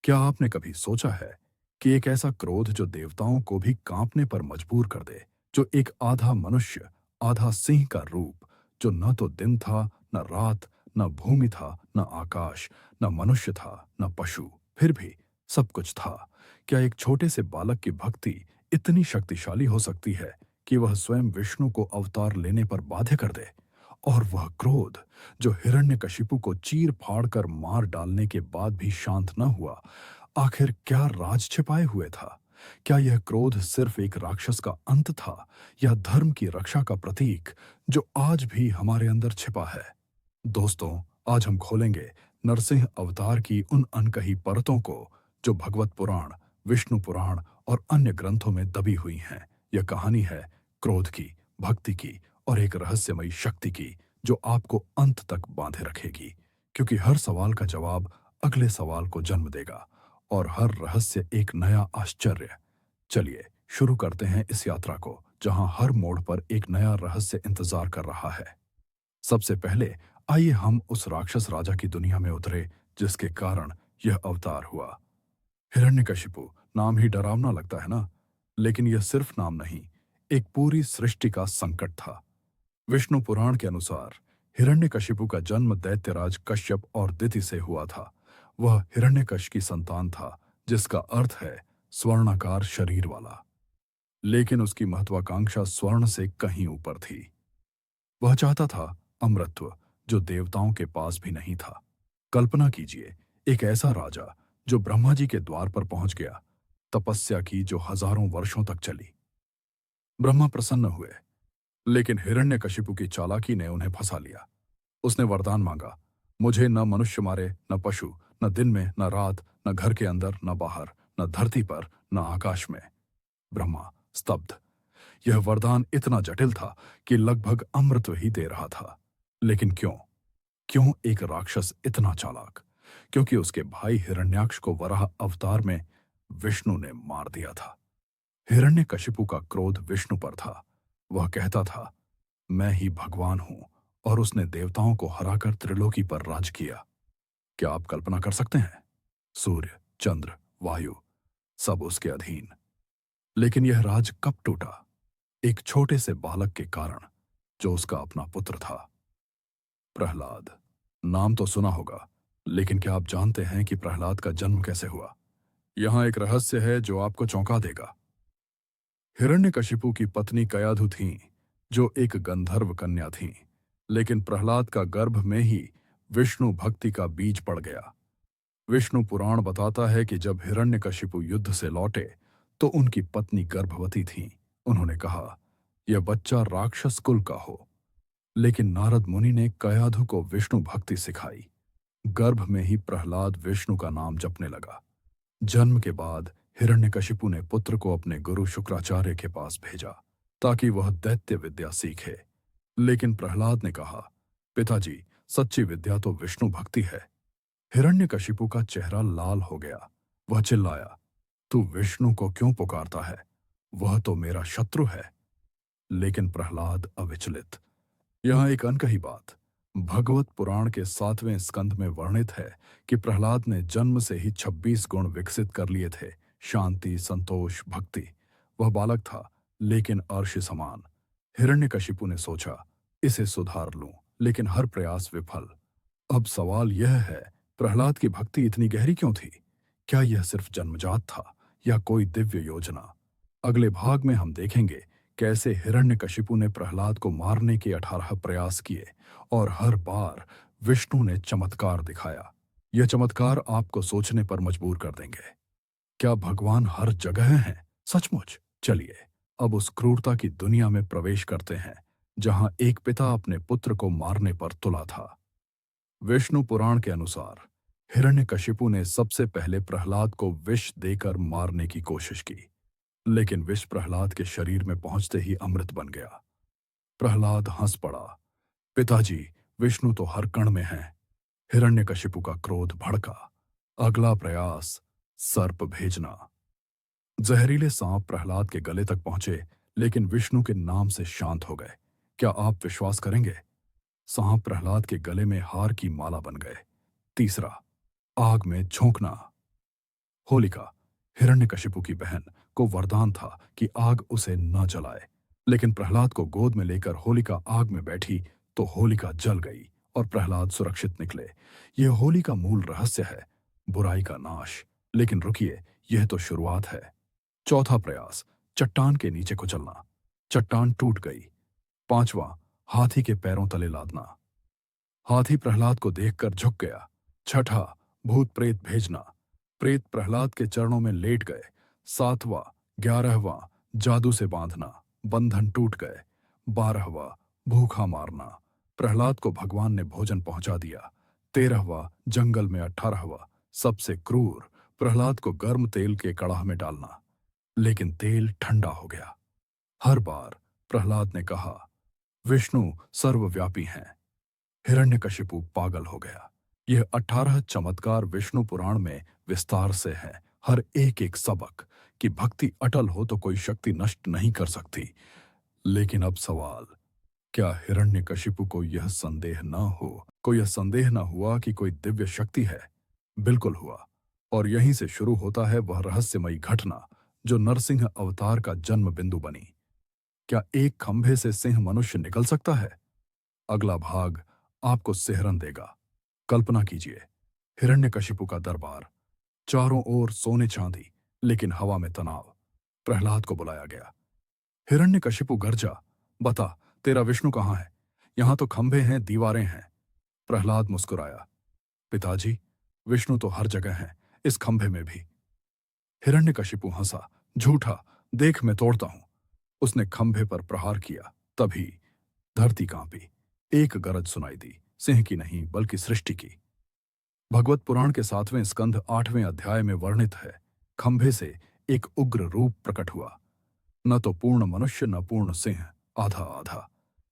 क्या आपने कभी सोचा है कि एक ऐसा क्रोध जो देवताओं को भी कांपने पर मजबूर कर दे, जो एक आधा मनुष्य आधा सिंह का रूप, जो न तो दिन था न रात, न भूमि था न आकाश, न मनुष्य था न पशु, फिर भी सब कुछ था। क्या एक छोटे से बालक की भक्ति इतनी शक्तिशाली हो सकती है कि वह स्वयं विष्णु को अवतार लेने पर बाध्य कर दे? और वह क्रोध जो हिरण्यकशिपु को चीर फाड़ कर मार डालने के बाद भी शांत न हुआ, आखिर क्या राज छिपाए हुए था? क्या यह क्रोध सिर्फ एक राक्षस का अंत था, या धर्म की रक्षा का प्रतीक जो आज भी हमारे अंदर छिपा है? दोस्तों, आज हम खोलेंगे नरसिंह अवतार की उन अनकही परतों को जो भगवत पुराण, विष्णु पुराण और अन्य ग्रंथों में दबी हुई हैं। यह कहानी है क्रोध की, भक्ति की और एक रहस्यमयी शक्ति की, जो आपको अंत तक बांधे रखेगी, क्योंकि हर सवाल का जवाब अगले सवाल को जन्म देगा और हर रहस्य एक नया आश्चर्य। चलिए शुरू करते हैं इस यात्रा को, जहां हर मोड़ पर एक नया रहस्य इंतजार कर रहा है। सबसे पहले आइए हम उस राक्षस राजा की दुनिया में उतरे जिसके कारण यह अवतार हुआ। हिरण्यकशिपु नाम ही डरावना लगता है ना? लेकिन यह सिर्फ नाम नहीं, एक पूरी सृष्टि का संकट था। विष्णु पुराण के अनुसार हिरण्यकशिपु का जन्म दैत्यराज कश्यप और दिति से हुआ था। वह हिरण्यकश की संतान था, जिसका अर्थ है स्वर्णाकार शरीर वाला। लेकिन उसकी महत्वाकांक्षा स्वर्ण से कहीं ऊपर थी। वह चाहता था अमरत्व, जो देवताओं के पास भी नहीं था। कल्पना कीजिए, एक ऐसा राजा जो ब्रह्मा जी के द्वार पर पहुंच गया, तपस्या की जो हजारों वर्षों तक चली। ब्रह्मा प्रसन्न हुए, लेकिन हिरण्यकशिपु की चालाकी ने उन्हें फंसा लिया। उसने वरदान मांगा, मुझे न मनुष्य मारे, न पशु, न दिन में न रात, न घर के अंदर न बाहर, न धरती पर न आकाश में। ब्रह्मा स्तब्ध। यह वरदान इतना जटिल था कि लगभग अमृत ही दे रहा था। लेकिन क्यों? क्यों एक राक्षस इतना चालाक? क्योंकि उसके भाई हिरण्याक्ष को वराह अवतार में विष्णु ने मार दिया था। हिरण्यकशिपु का क्रोध विष्णु पर था। वह कहता था, मैं ही भगवान हूं, और उसने देवताओं को हराकर त्रिलोकी पर राज किया। क्या आप कल्पना कर सकते हैं? सूर्य, चंद्र, वायु, सब उसके अधीन। लेकिन यह राज कब टूटा? एक छोटे से बालक के कारण, जो उसका अपना पुत्र था, प्रहलाद। नाम तो सुना होगा, लेकिन क्या आप जानते हैं कि प्रहलाद का जन्म कैसे हुआ? यहां एक रहस्य है जो आपको चौंका देगा। हिरण्यकशिपु की पत्नी कयाधु थीं, जो एक गंधर्व कन्या थीं, लेकिन प्रहलाद का गर्भ में ही विष्णु भक्ति का बीज पड़ गया। विष्णु पुराण बताता है कि जब हिरण्यकशिपु युद्ध से लौटे, तो उनकी पत्नी गर्भवती थी। उन्होंने कहा, यह बच्चा राक्षस कुल का हो। लेकिन नारद मुनि ने कयाधु को विष्णु भक्ति सिखाई। गर्भ में ही प्रहलाद विष्णु का नाम जपने लगा। जन्म के बाद हिरण्यकशिपु ने पुत्र को अपने गुरु शुक्राचार्य के पास भेजा, ताकि वह दैत्य विद्या सीखे। लेकिन प्रहलाद ने कहा, पिताजी, सच्ची विद्या तो विष्णु भक्ति है। हिरण्यकशिपु का चेहरा लाल हो गया। वह चिल्लाया, तू विष्णु को क्यों पुकारता है? वह तो मेरा शत्रु है। लेकिन प्रहलाद अविचलित। यहाँ एक अनकही बात। भगवत पुराण के 7वें स्कंद में वर्णित है कि प्रहलाद ने जन्म से ही 26 गुण विकसित कर लिए थे। शांति, संतोष, भक्ति। वह बालक था, लेकिन अर्श समान। हिरण्यकशिपु ने सोचा, इसे सुधार लूं, लेकिन हर प्रयास विफल। अब सवाल यह है, प्रहलाद की भक्ति इतनी गहरी क्यों थी? क्या यह सिर्फ जन्मजात था, या कोई दिव्य योजना? अगले भाग में हम देखेंगे कैसे हिरण्यकशिपु ने प्रहलाद को मारने के 18 प्रयास किए, और हर बार विष्णु ने चमत्कार दिखाया। यह चमत्कार आपको सोचने पर मजबूर कर देंगे। क्या भगवान हर जगह हैं? सचमुच? चलिए अब उस क्रूरता की दुनिया में प्रवेश करते हैं, जहां एक पिता अपने पुत्र को मारने पर तुला था। विष्णु पुराण के अनुसार हिरण्यकशिपु ने सबसे पहले प्रहलाद को विष देकर मारने की कोशिश की, लेकिन विष प्रहलाद के शरीर में पहुंचते ही अमृत बन गया। प्रहलाद हंस पड़ा, पिताजी, विष्णु तो हर कण में हैं। हिरण्यकशिपु का क्रोध भड़का। अगला प्रयास, सर्प भेजना। जहरीले सांप प्रहलाद के गले तक पहुंचे, लेकिन विष्णु के नाम से शांत हो गए। क्या आप विश्वास करेंगे? सांप प्रहलाद के गले में हार की माला बन गए। तीसरा, आग में झोंकना। होलिका, हिरण्यकशिपु की बहन, को वरदान था कि आग उसे न जलाए। लेकिन प्रहलाद को गोद में लेकर होलिका आग में बैठी तो होलिका जल गई और प्रहलाद सुरक्षित निकले। यह होली का मूल रहस्य है, बुराई का नाश। लेकिन रुकिए, यह तो शुरुआत है। चौथा प्रयास, चट्टान के नीचे कुचलना। चट्टान टूट गई। पांचवा, हाथी के पैरों तले लादना। हाथी प्रहलाद को देखकर झुक गया। छठा, भूत प्रेत भेजना। प्रेत प्रहलाद के चरणों में लेट गए। सातवां, 11वां, जादू से बांधना। बंधन टूट गए। 12वां, भूखा मारना। प्रहलाद को भगवान ने भोजन पहुंचा दिया। 13वां, जंगल में 18वां, सबसे क्रूर, प्रहलाद को गर्म तेल के कड़ाह में डालना। लेकिन तेल ठंडा हो गया। हर बार प्रहलाद ने कहा, विष्णु सर्वव्यापी हैं। हिरण्यकशिपु पागल हो गया। यह 18 चमत्कार विष्णु पुराण में विस्तार से है। हर एक एक सबक कि भक्ति अटल हो तो कोई शक्ति नष्ट नहीं कर सकती। लेकिन अब सवाल, क्या हिरण्यकशिपु को यह संदेह न हुआ कि कोई दिव्य शक्ति है? बिल्कुल हुआ। और यहीं से शुरू होता है वह रहस्यमयी घटना जो नरसिंह अवतार का जन्म बिंदु बनी। क्या एक खंभे से सिंह मनुष्य निकल सकता है? अगला भाग आपको सिहरन देगा। कल्पना कीजिए, हिरण्यकशिपु का दरबार, चारों ओर सोने चांदी, लेकिन हवा में तनाव। प्रहलाद को बुलाया गया। हिरण्यकशिपु गरजा, बता, तेरा विष्णु कहाँ है? यहां तो खंभे हैं, दीवारें हैं। प्रहलाद मुस्कुराया, पिताजी, विष्णु तो हर जगह हैं, इस खंभे में भी। हिरण्यकशिपु हंसा, झूठा, देख मैं तोड़ता हूं। उसने खंभे पर प्रहार किया। तभी धरती कांपी। एक गरज सुनाई दी, सिंह की नहीं बल्कि सृष्टि की। भगवत पुराण के 7वें स्कंध 8वें अध्याय में वर्णित है, खंभे से एक उग्र रूप प्रकट हुआ। न तो पूर्ण मनुष्य न पूर्ण सिंह, आधा आधा।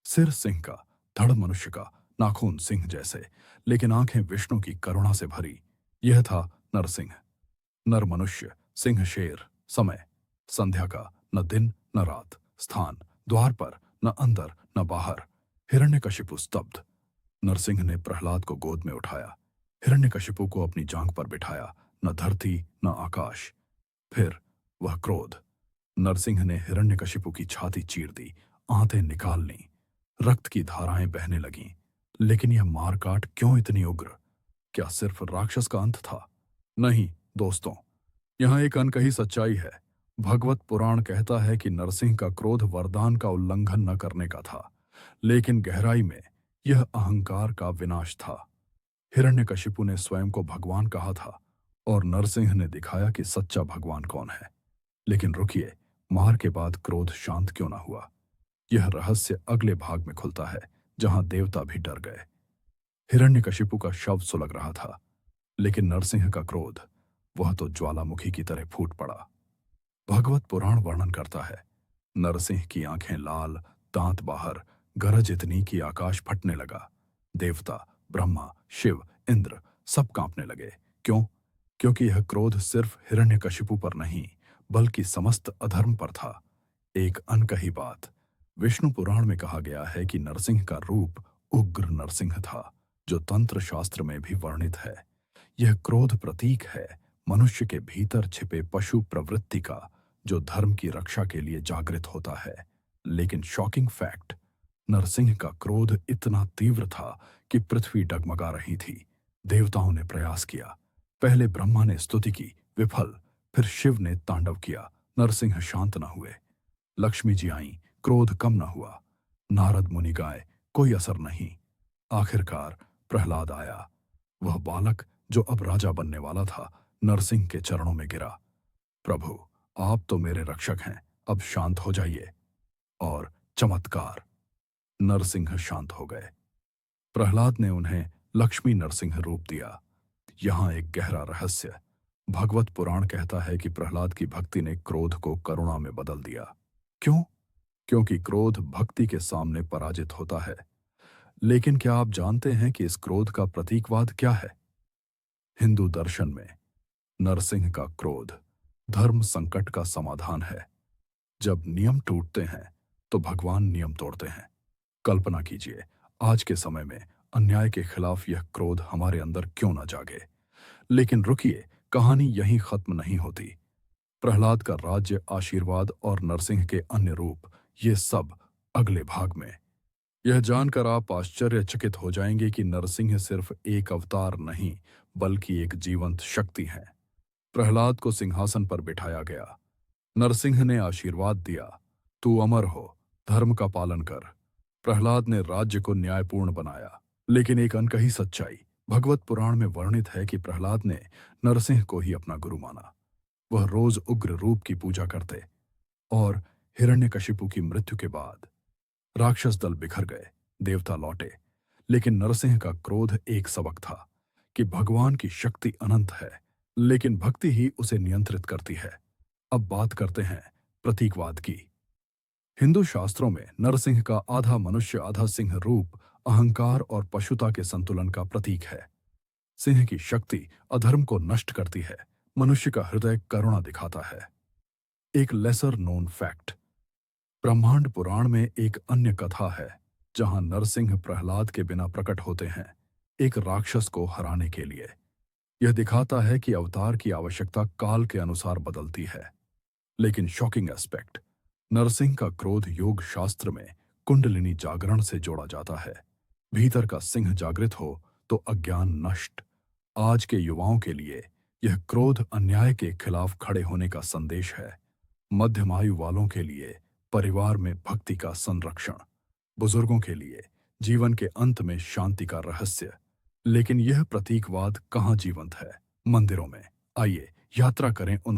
सिर सिंह का, धड़ मनुष्य का, नाखून सिंह जैसे, लेकिन आंखें विष्णु की करुणा से भरी। यह था नरसिंह। नर मनुष्य, सिंह शेर। समय, संध्या का, न दिन न रात। स्थान, द्वार पर, न अंदर न बाहर। हिरण्यकशिपु स्तब्ध। नरसिंह ने प्रहलाद को गोद में उठाया, हिरण्यकशिपु को अपनी जांघ पर बिठाया। न धरती न आकाश। फिर वह क्रोध। नरसिंह ने हिरण्यकशिपु की छाती चीर दी, आंतें निकाल लीं, रक्त की धाराएं बहने लगीं। लेकिन यह मारकाट क्यों इतनी उग्र? क्या सिर्फ राक्षस का अंत था? नहीं दोस्तों, यहां एक अनकही सच्चाई है। भगवत पुराण कहता है कि नरसिंह का क्रोध वरदान का उल्लंघन न करने का था, लेकिन गहराई में यह अहंकार का विनाश था। हिरण्यकशिपु ने स्वयं को भगवान कहा था और नरसिंह ने दिखाया कि सच्चा भगवान कौन है। लेकिन रुकिए, मार के बाद क्रोध शांत क्यों ना हुआ? यह रहस्य अगले भाग में खुलता है, जहां देवता भी डर गए। हिरण्यकशिपु का शव सुलग रहा था, लेकिन नरसिंह का क्रोध, वह तो ज्वालामुखी की तरह फूट पड़ा। भगवत पुराण वर्णन करता है, नरसिंह की आंखें लाल, दांत बाहर, गरज इतनी कि आकाश फटने लगा। देवता, ब्रह्मा, शिव, इंद्र सब कांपने लगे। क्यों? क्योंकि यह क्रोध सिर्फ हिरण्यकशिपु पर नहीं बल्कि समस्त अधर्म पर था। एक अनकही बात, विष्णु पुराण में कहा गया है कि नरसिंह का रूप उग्र नरसिंह था, जो तंत्र शास्त्र में भी वर्णित है। यह क्रोध प्रतीक है मनुष्य के भीतर छिपे पशु प्रवृत्ति का, जो धर्म की रक्षा के लिए जागृत होता है। लेकिन शॉकिंग फैक्ट, नरसिंह का क्रोध इतना तीव्र था कि पृथ्वी डगमगा रही थी। देवताओं ने प्रयास किया। पहले ब्रह्मा ने स्तुति की, विफल। फिर शिव ने तांडव किया, नरसिंह शांत न हुए। लक्ष्मी जी आईं, क्रोध कम न हुआ। नारद मुनि गाए, कोई असर नहीं। आखिरकार प्रहलाद आया। वह बालक जो अब राजा बनने वाला था, नरसिंह के चरणों में गिरा। प्रभु, आप तो मेरे रक्षक हैं, अब शांत हो जाइए। और चमत्कार, नरसिंह शांत हो गए। प्रहलाद ने उन्हें लक्ष्मी नरसिंह रूप दिया। यहां एक गहरा रहस्य, भगवत पुराण कहता है कि प्रहलाद की भक्ति ने क्रोध को करुणा में बदल दिया। क्यों? क्योंकि क्रोध भक्ति के सामने पराजित होता है। लेकिन क्या आप जानते हैं कि इस क्रोध का प्रतीकवाद क्या है? हिंदू दर्शन में नरसिंह का क्रोध धर्म संकट का समाधान है। जब नियम टूटते हैं तो भगवान नियम तोड़ते हैं। कल्पना कीजिए, आज के समय में अन्याय के खिलाफ यह क्रोध हमारे अंदर क्यों ना जागे। लेकिन रुकिए, कहानी यहीं खत्म नहीं होती। प्रहलाद का राज्य, आशीर्वाद और नरसिंह के अन्य रूप, ये सब अगले भाग में। यह जानकर आप आश्चर्यचकित हो जाएंगे कि नरसिंह सिर्फ एक अवतार नहीं, बल्कि एक जीवंत शक्ति है। प्रहलाद को सिंहासन पर बिठाया गया। नरसिंह ने आशीर्वाद दिया, तू अमर हो, धर्म का पालन कर। प्रहलाद ने राज्य को न्यायपूर्ण बनाया। लेकिन एक अनकही सच्चाई भगवत पुराण में वर्णित है कि प्रहलाद ने नरसिंह को ही अपना गुरु माना। वह रोज उग्र रूप की पूजा करते और हिरण्यकशिपु की मृत्यु के बाद राक्षस दल बिखर गए, देवता लौटे। लेकिन नरसिंह का क्रोध एक सबक था कि भगवान की शक्ति अनंत है, लेकिन भक्ति ही उसे नियंत्रित करती है। अब बात करते हैं प्रतीकवाद की। हिंदू शास्त्रों में नरसिंह का आधा मनुष्य आधा सिंह रूप अहंकार और पशुता के संतुलन का प्रतीक है। सिंह की शक्ति अधर्म को नष्ट करती है, मनुष्य का हृदय करुणा दिखाता है। एक लेसर नोन फैक्ट, ब्रह्मांड पुराण में एक अन्य कथा है जहां नरसिंह प्रहलाद के बिना प्रकट होते हैं, एक राक्षस को हराने के लिए। यह दिखाता है कि अवतार की आवश्यकता काल के अनुसार बदलती है। लेकिन शॉकिंग एस्पेक्ट, नरसिंह का क्रोध योग शास्त्र में कुंडलिनी जागरण से जोड़ा जाता है। भीतर का सिंह जागृत हो तो अज्ञान नष्ट। आज के युवाओं के लिए यह क्रोध अन्याय के खिलाफ खड़े होने का संदेश है। मध्यम आयु वालों के लिए परिवार में भक्ति का संरक्षण, बुजुर्गों के लिए जीवन के अंत में शांति का रहस्य। लेकिन यह प्रतीकवाद कहाँ जीवंत है? मंदिरों में। आइए यात्रा करें उन